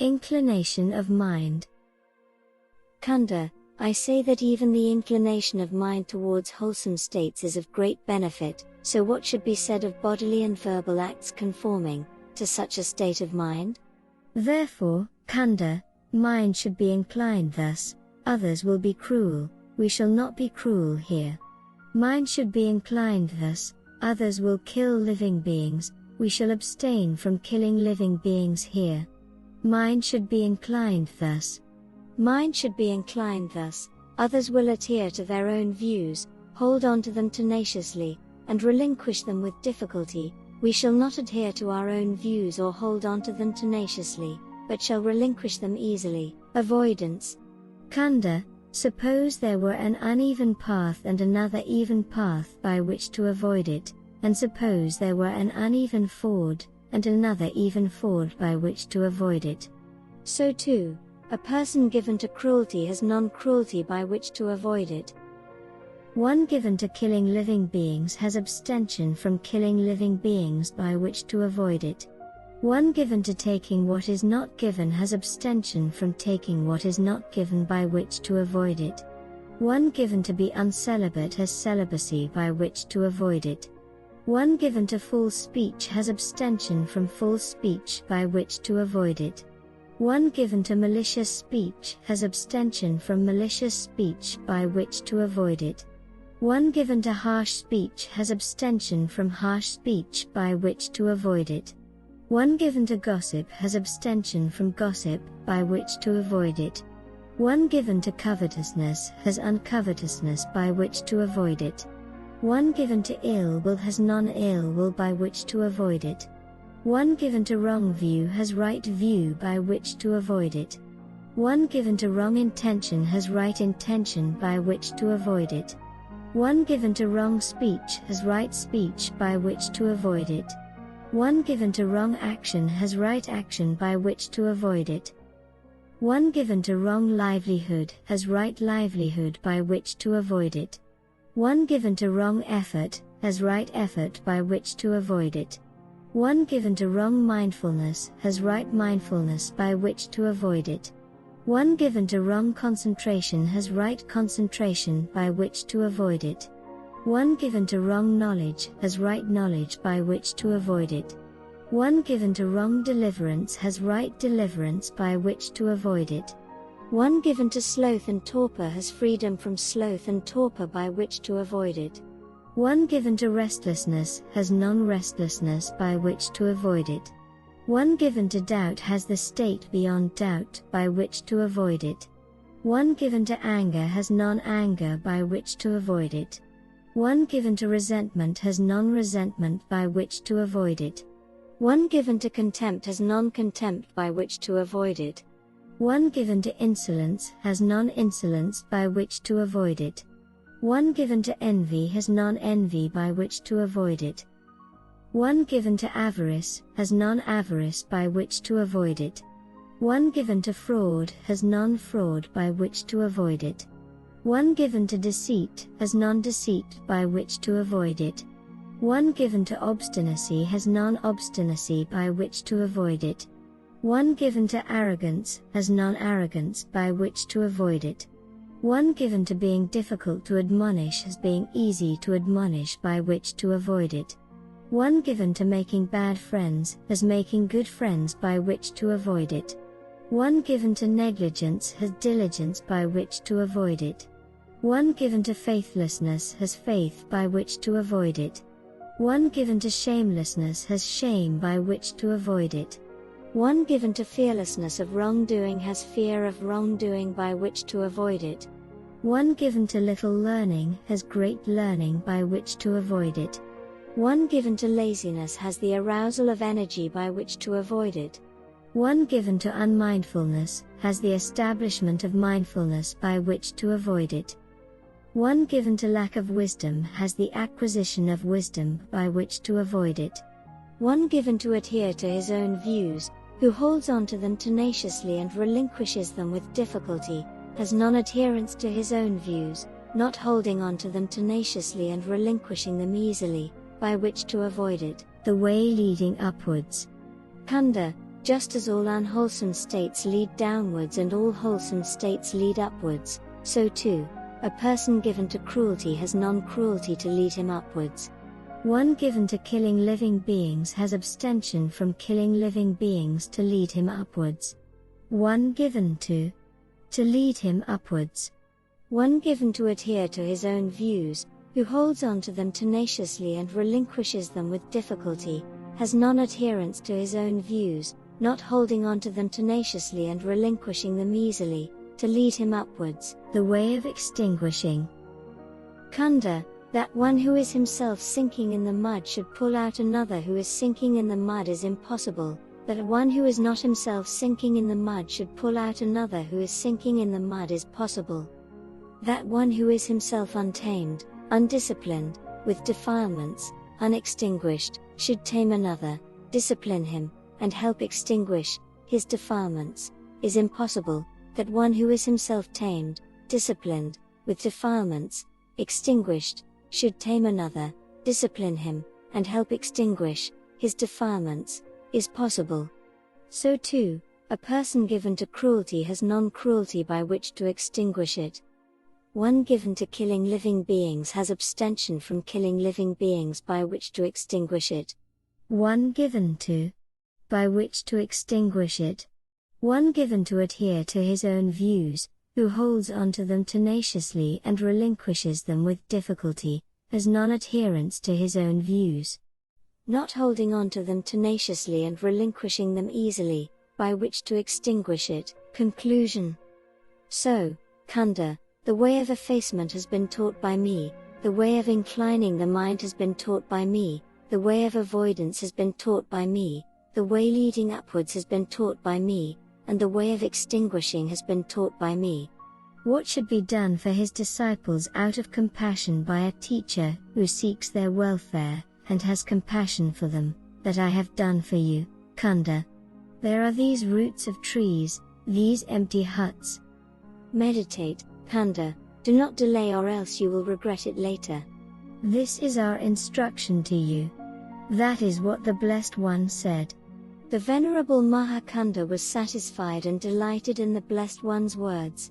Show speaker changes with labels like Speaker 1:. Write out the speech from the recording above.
Speaker 1: Inclination of mind. Kunda, I say that even the inclination of mind towards wholesome states is of great benefit, so what should be said of bodily and verbal acts conforming to such a state of mind? Therefore, Kunda, mind should be inclined thus, others will be cruel, we shall not be cruel here. Mind should be inclined thus, others will kill living beings, we shall abstain from killing living beings here. Mind should be inclined thus. Mind should be inclined thus, others will adhere to their own views, hold on to them tenaciously, and relinquish them with difficulty. We shall not adhere to our own views or hold on to them tenaciously, but shall relinquish them easily. Avoidance. Kunda, suppose there were an uneven path and another even path by which to avoid it, and suppose there were an uneven ford, and another even ford by which to avoid it. So too, a person given to cruelty has non-cruelty by which to avoid it. One given to killing living beings has abstention from killing living beings by which to avoid it. One given to taking what is not given has abstention from taking what is not given by which to avoid it. One given to be uncelibate has celibacy by which to avoid it. One given to false speech has abstention from false speech by which to avoid it. One given to malicious speech has abstention from malicious speech by which to avoid it. One given to harsh speech has abstention from harsh speech by which to avoid it. One given to gossip has abstention from gossip by which to avoid it. One given to covetousness has uncovetousness by which to avoid it. One given to ill will has non-ill will by which to avoid it. One given to wrong view has right view by which to avoid it. One given to wrong intention has right intention by which to avoid it. One given to wrong speech has right speech by which to avoid it. One given to wrong action has right action by which to avoid it. One given to wrong livelihood has right livelihood by which to avoid it. One given to wrong effort has right effort by which to avoid it. One given to wrong mindfulness has right mindfulness by which to avoid it. One given to wrong concentration has right concentration by which to avoid it. One given to wrong knowledge has right knowledge by which to avoid it. One given to wrong deliverance has right deliverance by which to avoid it. One given to sloth and torpor has freedom from sloth and torpor by which to avoid it. One given to restlessness has non-restlessness by which to avoid it. One given to doubt has the state beyond doubt by which to avoid it. One given to anger has non-anger by which to avoid it. One given to resentment has non-resentment by which to avoid it. One given to contempt has non-contempt by which to avoid it. One given to insolence has non-insolence by which to avoid it. One given to envy has non-envy by which to avoid it. One given to avarice has non-avarice by which to avoid it. One given to fraud has non-fraud by which to avoid it. One given to deceit has non-deceit by which to avoid it. One given to obstinacy has non-obstinacy by which to avoid it. One given to arrogance has non-arrogance by which to avoid it. One given to being difficult to admonish has being easy to admonish by which to avoid it. One given to making bad friends has making good friends by which to avoid it. One given to negligence has diligence by which to avoid it. One given to faithlessness has faith by which to avoid it. One given to shamelessness has shame by which to avoid it. One given to fearlessness of wrongdoing has fear of wrongdoing by which to avoid it. One given to little learning has great learning by which to avoid it. One given to laziness has the arousal of energy by which to avoid it. One given to unmindfulness has the establishment of mindfulness by which to avoid it. One given to lack of wisdom has the acquisition of wisdom by which to avoid it. One given to adhere to his own views, who holds on to them tenaciously and relinquishes them with difficulty, has non-adherence to his own views, not holding on to them tenaciously and relinquishing them easily, by which to avoid it. The way leading upwards. Kunda, Just as all unwholesome states lead downwards and all wholesome states lead upwards, so too, a person given to cruelty has non-cruelty to lead him upwards. One given to killing living beings has abstention from killing living beings to lead him upwards. One given to lead him upwards. One given to adhere to his own views, who holds on to them tenaciously and relinquishes them with difficulty, has non-adherence to his own views, not holding on to them tenaciously and relinquishing them easily, to lead him upwards. The way of extinguishing. Kunda, that one who is himself sinking in the mud should pull out another who is sinking in the mud is impossible, that one who is not himself sinking in the mud should pull out another who is sinking in the mud is possible. That one who is himself untamed, undisciplined, with defilements, unextinguished, should tame another, discipline him, and help extinguish his defilements, is impossible, that one who is himself tamed, disciplined, with defilements, extinguished, should tame another, discipline him, and help extinguish his defilements, is possible. So too, a person given to cruelty has non-cruelty by which to extinguish it. One given to killing living beings has abstention from killing living beings by which to extinguish it. One given to by which to extinguish it. One given to adhere to his own views, who holds on to them tenaciously and relinquishes them with difficulty, has non-adherence to his own views. Not holding on to them tenaciously and relinquishing them easily, by which to extinguish it. Conclusion. So, Kunda, the way of effacement has been taught by me, the way of inclining the mind has been taught by me, the way of avoidance has been taught by me, the way leading upwards has been taught by me, and the way of extinguishing has been taught by me. What should be done for his disciples out of compassion by a teacher who seeks their welfare, and has compassion for them, that I have done for you, Kunda. There are these roots of trees, these empty huts. Meditate, Kunda, do not delay or else you will regret it later. This is our instruction to you. That is what the Blessed One said. The Venerable Mahakanda was satisfied and delighted in the Blessed One's words.